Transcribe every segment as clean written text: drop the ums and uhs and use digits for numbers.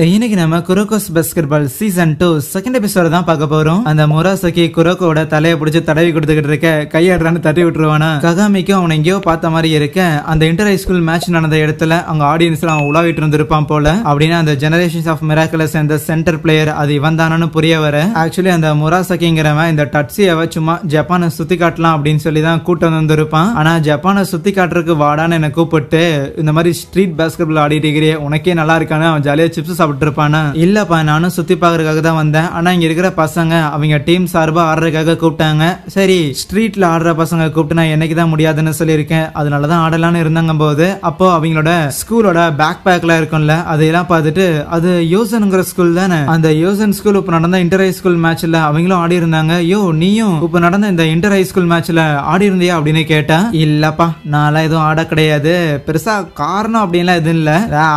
இன்னைக்கு நம்ம குரோகோஸ் basketball season 2 second எபிசோட தான் பார்க்க போறோம். அந்த முராசகி குரோக்கோட தலையை பிடிச்சி தடவி கொடுத்துக்கிட்டு இருக்க கையாடுறான்னு தட்டி விட்டுருவானா. ககாமிக்கும் அவனை எங்கேயோ பார்த்த மாதிரி இருக்க அந்த இன்டர் ஹை ஸ்கூல் மேட்ச் நடந்த இடத்துல அங்க ஆடியன்ஸ்ல அவன் உலாவிட்டு இருந்திருப்பான் போல. அப்படின்னா அந்த ஜெனரேஷன்ஸ் ஆஃப் மிராக்கிள்ஸ் அந்த சென்டர் பிளேயர் அது இவன் தானு புரிய வர ஆக்சுவலி அந்த முராசகிங்கிறவன் இந்த டட்சியாவை சும்மா ஜப்பானை சுத்தி காட்டலாம் அப்படின்னு சொல்லி தான் கூட்டம் வந்திருப்பான். ஆனா ஜப்பானை சுத்தி காட்டுறதுக்கு வாடான்னு என்ன கூப்பிட்டு இந்த மாதிரி ஸ்ட்ரீட் பாஸ்கெட்பால் ஆடிட்டு இருக்கிறே உனக்கே நல்லா இருக்கானு அவன் ஜாலியா சிப்ஸ் சாப்பிட்டு இருப்பானா. இல்லப்பா நானும் சுத்தி பாக்குறதுக்காக தான் வந்தேன். ஆனா இங்க இருக்கிற பசங்க அவங்க டீம் சார்பா ஆடுறதுக்காக கூப்பிட்டாங்க. சரி ஸ்ட்ரீட்ல ஆடுற பசங்க கூப்பிட்டு நான் என்னைக்கு தான் முடியாதுன்னு சொல்லியிருக்கேன். அதனாலதான் ஆடலான்னு இருந்தாங்க போது அப்போ அவங்களோட ஸ்கூலோட பேக் பேக்ல இருக்கும்ல அதையெல்லாம் பார்த்துட்டு அது யோசன்ங்கிற ஸ்கூல் தானே. அந்த யோசன் ஸ்கூல் இப்ப நடந்த இன்டர் ஹை ஸ்கூல் மேட்ச்ல அவங்களும் ஆடி இருந்தாங்க. யோ நீயும் இப்ப நடந்த இந்த இன்டர் ஹை ஸ்கூல் மேட்ச்ல ஆடி இருந்தியா அப்படின்னு கேட்டா இல்லப்பா நான்லாம் எதுவும் ஆட கிடையாது. பெருசா காரணம் அப்படின்லாம் எதுவும் இல்ல.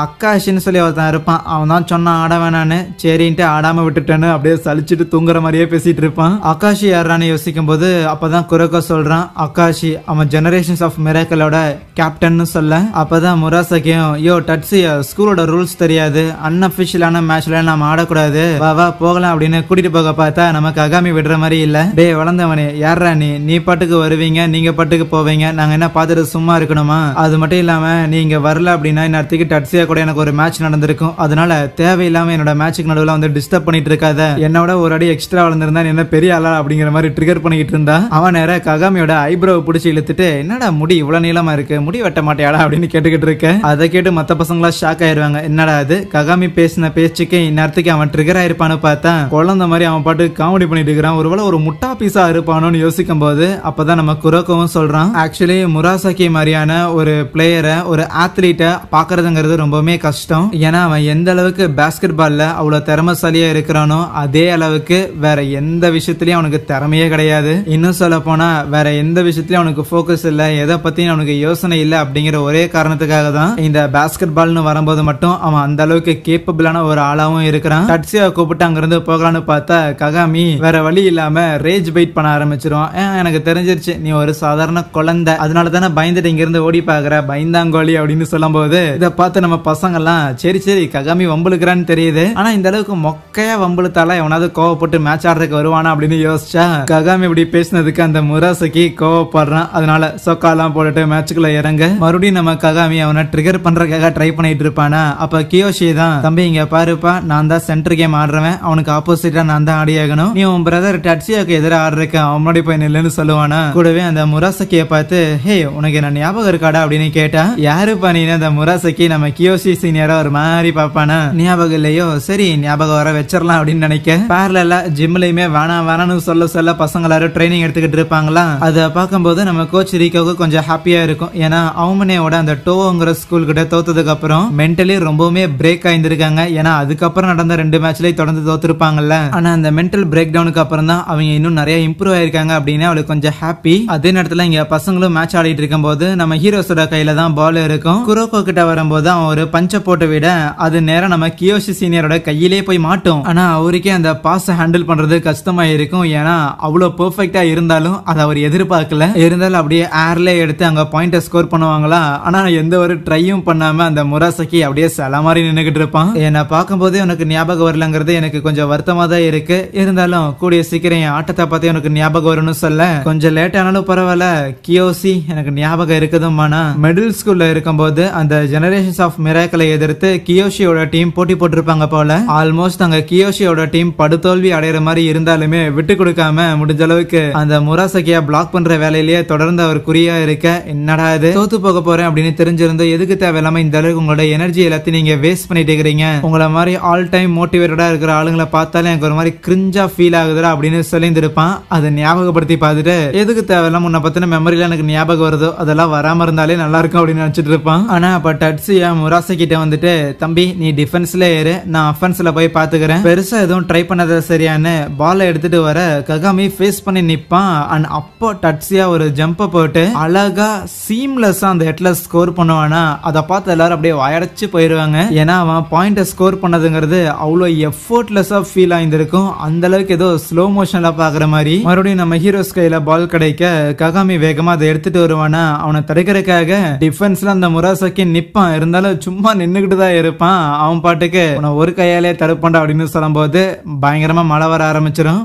அக்காஷின்னு சொல்லி ஒருத்தன் இருப்பான். அவன் தான் சொன்னா ஆட வேணான்னு சரின்ட்டு ஆடாம விட்டுட்டேன்னு அப்படியே சலிச்சுட்டு தூங்குற மாதிரியே பேசிட்டு இருப்பான். அக்காஷி யாரான்னு யோசிக்கும் போது அப்பதான் குரோக்கோ சொல்றான் அக்காஷி அவன் ஜெனரேஷன்ஸ் ஆஃப் மிராக்கிளோட கேப்டன் சொல்ல. அப்பதான் முராசகியும் யோ டட்சியா ஸ்கூலோட ரூல்ஸ் தெரியாது அன்அபிஷியலான மேட்ச்ல நாம ஆடக்கூடாது வா போகலாம் அப்படின்னு கூட்டிட்டு போக பார்த்தா நமக்கு அகாமி விடுற மாதிரி இல்ல. டே வளர்ந்தவனே யாரா நீ பாட்டுக்கு வருவீங்க நீங்க பாட்டுக்கு போவீங்க நாங்க என்ன பார்த்துட்டு சும்மா இருக்கணுமா. அது மட்டும் இல்லாம நீங்க வரல அப்படின்னா இன்னத்துக்கு டட்சியா கூட எனக்கு ஒரு மேட்ச் நடந்திருக்கும். அதனால தேவையில்லாம என்னோட மேட்சுக்கு நடுவில் வந்து டிஸ்டர்ப் பண்ணிட்டு இருக்காத. என்னோட ஒரு அடி எக்ஸ்ட்ரா வளர்ந்திருந்தா என்ன பெரிய ஆளா அப்படிங்கிற மாதிரி ட்ரிகர் பண்ணிட்டு இருந்தா. அவன் நேர ககாமியோட ஐப்ரோ பிடிச்சி இழுத்துட்டு என்னடா முடி இவ்வளவு நீளமா இருக்கு முடி வெட்ட மாட்டியாடா அப்படின்னு கேட்டுக்கிட்டு இருக்க. அதை கேட்டு மத்த பசங்களா ஷாக் ஆயிருவாங்க. என்னடா அது ககாமி பேசின பேச்சுக்கு இந்நேரத்துக்கு அவன் ட்ரிகர் ஆயிருப்பான்னு பார்த்தா குழந்தை மாதிரி அவன் பாட்டு காமெடி பண்ணிட்டு இருக்கிறான். ஒருவேளை ஒரு முட்டா பீஸா இருப்பானோன்னு யோசிக்கும் போது அப்பதான் நம்ம குரோக்கோவும் சொல்றான் ஆக்சுவலி முராசகி மாதிரியான ஒரு பிளேயரை ஒரு ஆத்லீட்டை பாக்குறதுங்கிறது ரொம்பவுமே கஷ்டம். ஏன்னா அவன் எந்த அளவுக்கு பாஸ்கெட் பால்ல அவ்வளவு திறமைசாலியா இருக்கிறானோ அதே அளவுக்கு வேற எந்த விஷயத்திலயும் அவனுக்கு திறமையே கிடையாது. இன்னும் சொல்ல போனா வேற எந்த விஷயத்திலயும் அவனுக்கு போக்கஸ் இல்ல எதை பத்தியும் அவனுக்கு யோசனை இல்ல அப்படிங்கிற ஒரே காரணத்துக்காக தான் இந்த பாஸ்கெட் பால்னு வரும்போது மட்டும் அவன் அந்த அளவுக்கு கேப்பபிளான ஒரு ஆளாவும் இருக்கிறான். டட்சியா கூப்பிட்டு அங்கிருந்து போகலான்னு பார்த்தா ககாமி வேற வழி இல்லாம ரேஜ் பைட் பண்ண ஆரம்பிச்சிருவான். எனக்கு தெரிஞ்சிருச்சு நீ ஒரு சாதாரண குழந்தை அதனால தானே பயந்துட்டு இங்க இருந்து ஓடி பாக்குற பயந்தாங்கோலி அப்படின்னு சொல்லும் போது இதை பார்த்து நம்ம பசங்க எல்லாம் சரி ககாமி வம்புலுக்குறான்னு தெரியுது. ஆனா இந்த அளவுக்கு மொக்கையா வம்புலுத்தால எவனாவது கோவப்பட்டு மேட்ச் ஆடுறதுக்கு வருவானா அப்படின்னு யோசிச்சா ககாமி இப்படி பேசினதுக்கு அந்த முராசகி கோவப்படுறான். அதனால சொக்காலாம் போட்டுட்டு மேட்சுக்குள்ள இறங்க மறுபடியும் நம்ம ககாமி அவனை ட்ரிகர் பண்றதுக்காக ட்ரை பண்ணிட்டு இருப்பானா. அப்ப கியோஷி தான் தம்பி இங்க பாருப்பா நான் தான் சென்டர் கேம் ஆடுறவன் அவனுக்கு ஆப்போசிட்டா நான் தான் ஆடி ஆகணும். நீ உன் பிரதர் டட்சியாக்கு எதிராக ஆடுறதுக்கு அவன் முன்னாடி போய் நில்லுன்னு சொல்லுவானா. கூடவே அந்த முராசகியை பார்த்து ஹே உனக்கு என்ன ஞாபகம் இருக்காடா அப்படின்னு கேட்டா யாருப்பா நீ. அந்த முராசகி நம்ம கியோஷி சீனியரா ஒரு மாதிரி பாப்பானா. ஞாபகம் இல்லையோ சரி ஞாபகம் வர வச்சிடலாம் அப்படின்னு நினைக்க பேரலா ஜிம்லயுமே வேணாம்னு சொல்ல பசங்க எல்லாரும் ட்ரைனிங் எடுத்துக்கிட்டு இருப்பாங்களா. அதை பார்க்கும்போது நம்ம கோச் ரீகோவுக்கு கொஞ்சம் ஹாப்பியா இருக்கும். ஏன்னா அவமனையோட அந்த டோங்கிற ஸ்கூல் கிட்ட தோத்ததுக்கு அப்புறம் மென்டலி ரொம்பவுமே பிரேக் ஆயிருந்திருக்காங்க. ஏன்னா அதுக்கப்புறம் நடந்த 2 மேட்ச்லயும் தொடர்ந்து தோத்துருப்பாங்கல்ல. ஆனா அந்த மென்டல் பிரேக் டவுனுக்கு அப்புறம் தான் அவங்க இன்னும் நிறைய இம்ப்ரூவ் ஆயிருக்காங்க அப்படின்னு அவளுக்கு கொஞ்சம் ஹாப்பி. அதே நேரத்துல இங்க பசங்களும் மேட்ச் ஆடிட்டு இருக்கும் போது நம்ம ஹீரோஸோட கையில தான் பால் இருக்கும். குரோக்கோ கிட்ட வரும்போது அவன் ஒரு பஞ்ச போட்டு விட அது நேரம் நம்ம கியோஷி சீனியரோட கையிலே போய் மாட்டோம். ஆனா அவருக்கே அந்த பாஸ் ஹேண்டில் பண்றது கஷ்டமா இருக்கும். ஏன்னா அவ்வளவு பெர்ஃபெக்ட்டா இருந்தாலும் அதை அவர் எதிர்பார்க்கல. இருந்தாலும் அப்படியே ஏர்ல எடுத்து அங்க பாயிண்ட் ஸ்கோர் பண்ணுவாங்களா. ஆனா எந்த ஒரு ட்ரையும் பண்ணாம அந்த முராசகி அப்படியே சில மாதிரி நின்னுகிட்டு இருப்பான். என்ன பார்க்கும்போதே உனக்கு ஞாபகம் வரலங்கிறது எனக்கு கொஞ்சம் வருத்தமா தான் இருக்கு. இருந்தாலும் கூடிய சீக்கிரம் என் ஆட்டத்தை பத்தி உனக்கு ஞாபகம் வரும்னு சொல்ல கொஞ்சம் லேட் ஆனாலும் பரவாயில்ல கியோசி எனக்கு ஞாபகம் இருக்குதுமானா. மிடில் ஸ்கூல்ல இருக்கும்போது அந்த ஜெனரேஷன்ஸ் ஆஃப் மிராக்கிளை எதிர்த்து கியோஷியோட டீம் போட்டி போட்டிருப்பாங்க போல. ஆல்மோஸ்ட் அங்க கியோஷியோட டீம் படுதோல்வி அடைகிற மாதிரி இருந்தாலுமே விட்டு கொடுக்காம முடிஞ்ச அளவுக்கு அந்த முராசகியா பிளாக் பண்ற வேலையிலேயே தொடர்ந்து அவர் குறியா இருக்க என்னடா இது தோத்து போக போறேன் அப்படின்னு தெரிஞ்சிருந்து எதுக்கு தேவையில்லாம இந்த அளவுக்கு உங்களோட எனர்ஜி எல்லாத்தையும் நீங்க வேஸ்ட் பண்ணிட்டு இருக்கிறீங்க. உங்களை மாதிரி ஆல் டைம் மோட்டிவேட்டடா இருக்கிற ஆளுங்களை பார்த்தாலே எனக்கு ஒரு மாதிரி கிரிஞ்சா ஃபீல் ஆகுதுடா அப்படின்னு சொல்லியிருப்பான். அதை ஞாபகப்படுத்தி பார்த்துட்டு எதுக்கு தேவையில்லாம உன்னை பத்தின மெமரியில எனக்கு ஞாபகம் வருதோ அதெல்லாம் வராம இருந்தாலே நல்லா இருக்கும் அப்படின்னு நினைச்சிட்டு இருப்பான். ஆனா அப்ப டட்சியா முராசகிட்ட வந்துட்டு தம்பி நீ டிஃபென்ஸ்ல ஏறு நான் அஃபென்ஸ்ல போய் பாத்துக்கிறேன் பெருசா எதுவும் ட்ரை பண்ணத சரியானு பால் எடுத்துட்டு வர ககாமி ஃபேஸ் பண்ணி நிப்பான். அண்ட் அப்போ டட்சியா ஒரு ஜம்ப போட்டு அழகா சீம்லெஸ்ஸா அந்த ஹெட்ல ஸ்கோர் பண்ணுவானா. அதை பார்த்து எல்லாரும் அப்படியே வாயடைச்சு போயிருவாங்க. ஏன்னா அவன் பாயிண்ட் ஸ்கோர் பண்ணதுங்கிறது அவ்வளவு எஃபோர்ட்லெஸ்ஸா ஃபீல் ஆயிருக்கும். அந்த அளவுக்கு ஏதோ ஸ்லோ மோஷன்ல பாக்குற மாதிரி. மறுபடியும் நம்ம ஹீரோஸ் கையில பால் கிடைக்க ககாமி வேகமா அதை எடுத்துட்டு வருவானா. அவனை தடுக்கிறதுக்காக டிஃபென்ஸ்ல அந்த முராசகி நிப்பான். இருந்தாலும் சும்மா நின்னுகிட்டு தான் இருப்பான். அவன் பாட்டுக்கு ஒரு கையாலே தடுப்பண்டா அப்படின்னு சொல்லும் போது பயங்கரமா மழை வர ஆரம்பிச்சிடும்.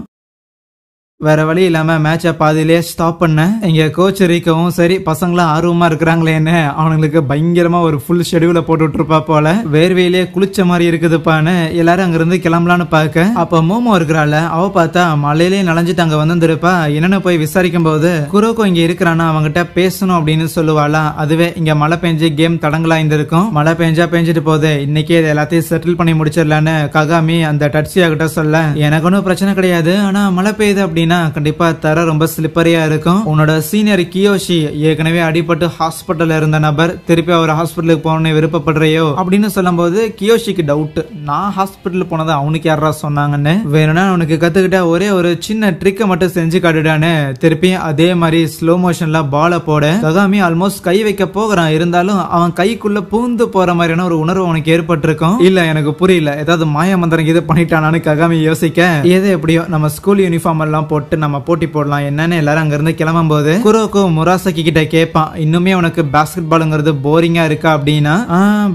வேற வழி இல்லாம மேட்ச பாதியிலே ஸ்டாப் பண்ண இங்க கோச் ரிக்கவும் சரி பசங்களாம் ஆர்வமா இருக்கிறாங்களேன்னு அவனுங்களுக்கு பயங்கரமா ஒரு ஃபுல் ஷெடியூல போட்டு விட்டுருப்பா போல. வேர்வையிலே குளிச்ச மாதிரி இருக்குதுப்பான்னு எல்லாரும் அங்க இருந்து கிளம்பலான்னு பாக்க அப்ப மோமோ இருக்கிறாள். அவ பார்த்தா மழையிலே நனைஞ்சிட்டு அங்க வந்துருப்பா. என்னன்னு போய் விசாரிக்கும் போது குரோக்கோ இங்க இருக்கிறானா அவங்கிட்ட பேசணும் அப்படின்னு சொல்லுவாளா. அதுவே இங்க மழை பெஞ்சு கேம் தடங்கலாயிருந்திருக்கும். மழை பெஞ்சா பெஞ்சிட்டு போகுது, இன்னைக்கே இது எல்லாத்தையும் செட்டில் பண்ணி முடிச்சிடலான்னு ககாமி அந்த டட்சியா கிட்ட சொல்ல எனக்கு ஒன்னும் பிரச்சனை கிடையாது, ஆனா மழை பெய்யுது அப்படின்னா கண்டிப்பா தர ரொம்ப ஸ்லிப்பரியா இருக்கும். உன்னோட சீனியர் கியோஷி ஏற்கனவே அடிபட்டு ஹாஸ்பிட்டல்ல இருந்த நபர் திருப்பி அவர் ஹாஸ்பிட்டலுக்கு போகணும்னு விருப்பப்படுறையோ அப்படின்னு சொல்லும் போது கியோஷிக்கு டவுட், நான் ஹாஸ்பிட்டல் போனதை அவனுக்கு யாரா சொன்னாங்கன்னு. வேணும்னா அவனுக்கு கத்துக்கிட்ட ஒரே ஒரு சின்ன ட்ரிக்கை மட்டும் செஞ்சு காட்டுடான்னு திருப்பி அதே மாதிரி ஸ்லோ மோஷன்ல பால போட ககாமி ஆல்மோஸ்ட் கை வைக்க போகிறான். இருந்தாலும் அவன் கைக்குள்ள பூந்து போற மாதிரியான ஒரு உணர்வு அவனுக்கு ஏற்பட்டிருக்கும். இல்ல எனக்கு புரியல, ஏதாவது மாய மந்திரம் இது பண்ணிட்டானான்னு ககாமி யோசிக்க ஏதோ எப்படியோ நம்ம ஸ்கூல் யூனிஃபார்ம் எல்லாம் போட்டு நம்ம போட்டி போடலாம் என்னன்னு எல்லாரும் அங்க இருந்து கிளம்பும் போது குரோக்கோ முராசகி கிட்ட கேட்பான், இன்னுமே உனக்கு பாஸ்கெட் பாலுங்கிறது போரிங்கா இருக்கா அப்படின்னா.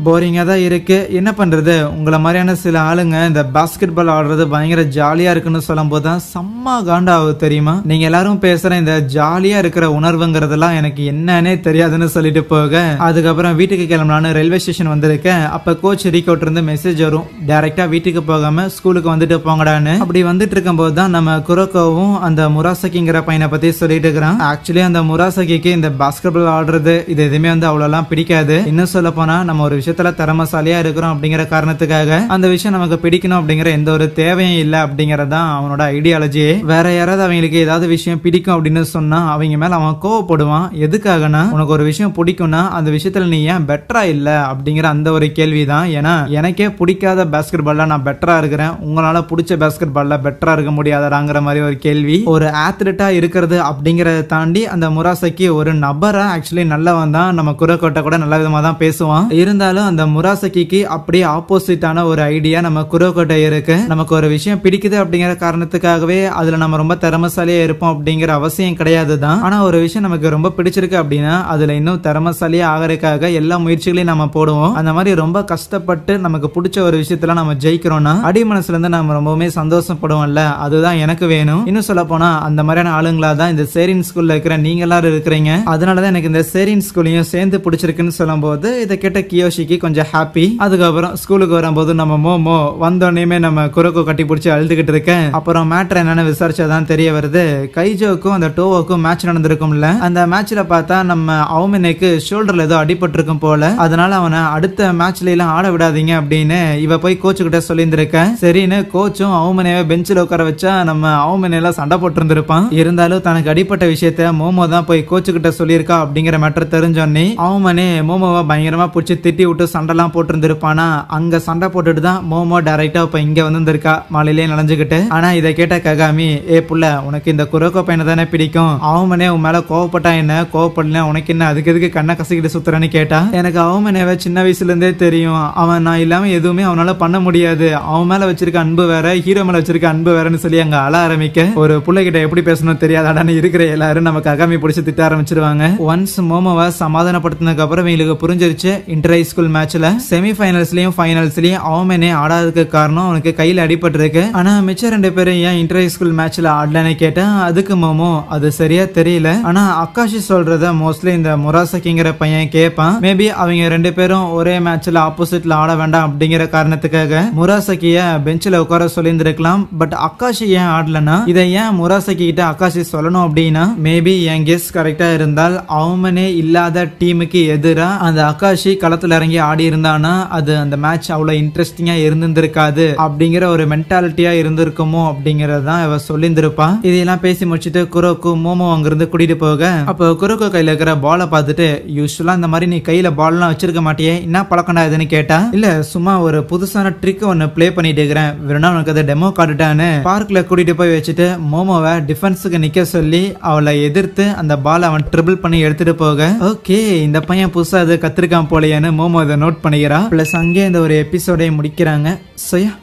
போரிங்கா தான் இருக்கு, என்ன பண்றது, உங்களை மாதிரியான சில ஆளுங்க இந்த பாஸ்கெட் பால் ஆடுறது பயங்கர ஜாலியா இருக்குன்னு சொல்லும் போதுதான் செம்ம காண்டாவது தெரியுமா. நீங்க எல்லாரும் பேசுற இந்த ஜாலியா இருக்கிற உணர்வுங்கிறதெல்லாம் எனக்கு என்னன்னே தெரியாதுன்னு சொல்லிட்டு போக அதுக்கப்புறம் வீட்டுக்கு கிளம்பலான்னு ரயில்வே ஸ்டேஷன் வந்திருக்கேன். அப்ப கோச் ரீகோட் இருந்து மெசேஜ் வரும், டைரக்டா வீட்டுக்கு போகாம ஸ்கூலுக்கு வந்துட்டு போங்கடான்னு. அப்படி வந்துட்டு இருக்கும் போதுதான் நம்ம குரோக்கோவும் அந்த முராசகிங்கிற பையனை பத்தி சொல்லிட்டு இருக்கிறான். ஆக்சுவலி அந்த முராசகிக்கு இந்த பாஸ்கெட் பால் ஆடுறது இது எதுவுமே அவ்வளவு பிடிக்காது. இன்னும் சொல்ல போனா நம்ம ஒரு விஷயத்துல திறமசாலியா இருக்கிறோம் அப்படிங்கிற காரணத்துக்காக அந்த விஷயம் நமக்கு பிடிக்கணும் அப்படிங்கிற எந்த ஒரு தேவையும் இல்லை அப்படிங்கறதான் அவனோட ஐடியாலஜியே. வேற யாராவது அவங்களுக்கு ஏதாவது விஷயம் பிடிக்கும் அப்படின்னு சொன்னா அவங்க மேல அவன் கோவப்படுவான். எதுக்காகனா உனக்கு ஒரு விஷயம் பிடிக்கும்னா அந்த விஷயத்துல நீ ஏன் பெட்டரா இல்ல அப்படிங்கிற அந்த ஒரு கேள்விதான். ஏன்னா எனக்கே பிடிக்காத பாஸ்கெட் பால்ல நான் பெட்டரா இருக்கிறேன், உங்களால பிடிச்ச பாஸ்கெட் பால்ல பெட்டரா இருக்க முடியாதாங்கிற மாதிரி ஒரு கேள்வி. ஒரு ஆத்லெட்டா இருக்கிறது அப்படிங்கறத தாண்டி அந்த முராசகி ஒரு நபரா ஆக்சுவலி நல்லவன் தான். நம்ம குரோக்கோட்ட கூட நல்ல விதமா தான் பேசுவான். இருந்தாலும் அந்த முராசகிக்கு அப்படியே ஆப்போசிட்டான ஒரு ஐடியா நம்ம குரோக்கோட்ட இருக்கு. நமக்கு ஒரு விஷயம் பிடிக்குது அப்படிங்கிற காரணத்துக்காகவே அதுல நம்ம ரொம்ப திறமசாலியா இருப்போம் அப்படிங்கிற அவசியம் கிடையாது தான். ஆனா ஒரு விஷயம் நமக்கு ரொம்ப பிடிச்சிருக்கு அப்படின்னா அதுல இன்னும் திறமசாலியா ஆகிறதுக்காக எல்லா முயற்சிகளையும் நம்ம போடுவோம். அந்த மாதிரி ரொம்ப கஷ்டப்பட்டு நமக்கு பிடிச்ச ஒரு விஷயத்துல நம்ம ஜெயிக்கிறோம்னா அடி மனசுல இருந்து நம்ம ரொம்பவுமே சந்தோஷப்படுவோம்ல, அதுதான் எனக்கு வேணும். இன்னும் சொல்ல போனா அந்த மாதிரியான ஆளுங்களா தான் இந்த சேரின் ஸ்கூல்ல இருக்கிற நீங்க எல்லாரும் இருக்கிறீங்க. அதனாலதான் எனக்கு இந்த சேரின் ஸ்கூலையும் சேர்ந்து பிடிச்சிருக்குன்னு சொல்லும் போது இதை கேட்ட கியோஷிக்கு கொஞ்சம் ஹாப்பி. அதுக்கப்புறம் ஸ்கூலுக்கு வரும்போது நம்ம மோமோ வந்தோடனே நம்ம குரோக்கோ கட்டி பிடிச்சி அழுதுகிட்டு இருக்கேன். அப்புறம் மேட்டர் என்னன்னு விசாரிச்சாதான் தெரிய வருது, கைஜோக்கும் அந்த டோவோக்கும் மேட்ச் நடந்திருக்கும்ல. அந்த மேட்ச்ல பார்த்தா நம்ம அவுமினேக்கு ஷோல்டர்ல ஏதோ அடிபட்டு இருக்கும் போல. அதனால அவனை அடுத்த மேட்ச்ல எல்லாம் ஆட விடாதீங்க அப்படின்னு இவ போய் கோச்சு கிட்ட சொல்லியிருந்திருக்கேன். சரின்னு கோச்சும் அவுமினேவை பெஞ்சில் உட்கார வச்சா நம்ம அவுமினேல சண்டை போட்டு இருந்திருப்பான். இருந்தாலும் தனக்கு அடிப்பட்ட விஷயத்த மோமோ தான் போய் கோச்சு கிட்ட சொல்லியிருக்கா அப்படிங்கிற மேட்டர் தெரிஞ்சோன்னே அவமனே மோமோவை பயங்கரமா பிடிச்சி திட்டி விட்டு சண்டைலாம் போட்டு இருந்திருப்பானா. அங்க சண்டை போட்டுட்டு தான் மோமோ டைரக்டா இப்ப இங்க வந்திருக்கா மலையிலே நனைஞ்சுக்கிட்டு. ஆனா இதை கேட்ட ககாமி, ஏ புள்ள உனக்கு இந்த குரோக்கோ பையனை தானே பிடிக்கும், அவமனே உன் மேல கோவப்பட்டா என்ன, கோவப்படல உனக்கு என்ன, அதுக்கு எதுக்கு கண்ணை கசிக்கிட்டு சுத்துறன்னு கேட்டா எனக்கு அவமனேவை சின்ன வயசுல இருந்தே தெரியும். அவன் நான் இல்லாம எதுவுமே அவனால பண்ண முடியாது, அவன் மேல வச்சிருக்க அன்பு வேற, ஹீரோ மேல வச்சிருக்க அன்பு வேறன்னு சொல்லி அங்க அழ ஆரம்பிக்க ஒரு பிள்ளைகிட்ட எப்படி பேசணும் தெரியாதாடான்னு இருக்கிற எல்லாரும் நமக்கு அகாமி பிடிச்சி திட்ட ஆரம்பிச்சிருவாங்க. ஒன்ஸ் மோமோவை சமாதானப்படுத்தினதுக்கு அப்புறம் இவங்களுக்கு புரிஞ்சிருச்சு இன்டர் ஹை ஸ்கூல் மேட்ச்ல செமி ஃபைனல்ஸ்லயும் ஃபைனல்ஸ்லயும் அவமனே ஆடாததுக்கு காரணம் அவனுக்கு கையில அடிபட்டு இருக்கு. ஆனா மிச்ச ரெண்டு பேரும் ஏன் இன்டர் ஹை ஸ்கூல் மேட்ச்ல ஆடலன்னு கேட்டா அதுக்கு மோமோ அது சரியா தெரியல. ஆனா அக்காஷி சொல்றத மோஸ்ட்லி இந்த முராசகிங்கிற பையன் கேட்பான். மேபி அவங்க ரெண்டு பேரும் ஒரே மேட்ச்ல ஆப்போசிட்ல ஆட வேண்டாம் அப்படிங்கிற காரணத்துக்காக முராசகிய பெஞ்சில உட்கார சொல்லியிருந்திருக்கலாம். பட் அக்காஷி ஏன் ஆடலன்னா இதை ஏன் முராசகி கிட்ட அக்காஷி சொல்லணும் அப்படின்னா மேபி என் கெஸ் கரெக்டா இருந்தால் அவமனே இல்லாத டீமுக்கு எதிரா அந்த அக்காஷி களத்துல இறங்கி ஆடி இருந்தானா அது அந்த மேட்ச் அவ்வளவு இன்ட்ரெஸ்டிங்கா இருந்திருக்காது அப்படிங்கிற ஒரு மென்டாலிட்டியா இருந்திருக்குமோ அப்படிங்கறதான் இவ சொல்லியிருந்திருப்பா. இதெல்லாம் பேசி முடிச்சுட்டு குரோக்கு மோமோ அங்கிருந்து கூட்டிட்டு போக அப்போ குரோக்கோ கையில இருக்கிற பாலை பார்த்துட்டு யூஸ்வலா இந்த மாதிரி நீ கையில பால் எல்லாம் வச்சிருக்க மாட்டியே, என்ன பழக்கண்டா இதுன்னு கேட்டா இல்ல சும்மா ஒரு புதுசான ட்ரிக் ஒன்னு பிளே பண்ணிட்டு இருக்கிறேன், வேணா உனக்கு அதை டெமோ காட்டுட்டான்னு பார்க்ல கூட்டிட்டு போய் வச்சுட்டு மோமோவை டிஃபென்ஸுக்கு நிக்க சொல்லி அவளை எதிர்த்து அந்த பால் அவன் ட்ரிபிள் பண்ணி எடுத்துட்டு போக ஓகே இந்த பையன் புதுசா அது கத்திருக்கான் போலையான்னு மோமோ இதை நோட் பண்ணிக்கிறா. பிளஸ் அங்கே இந்த ஒரு எபிசோடை முடிக்கிறாங்க. So yeah,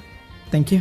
thank you.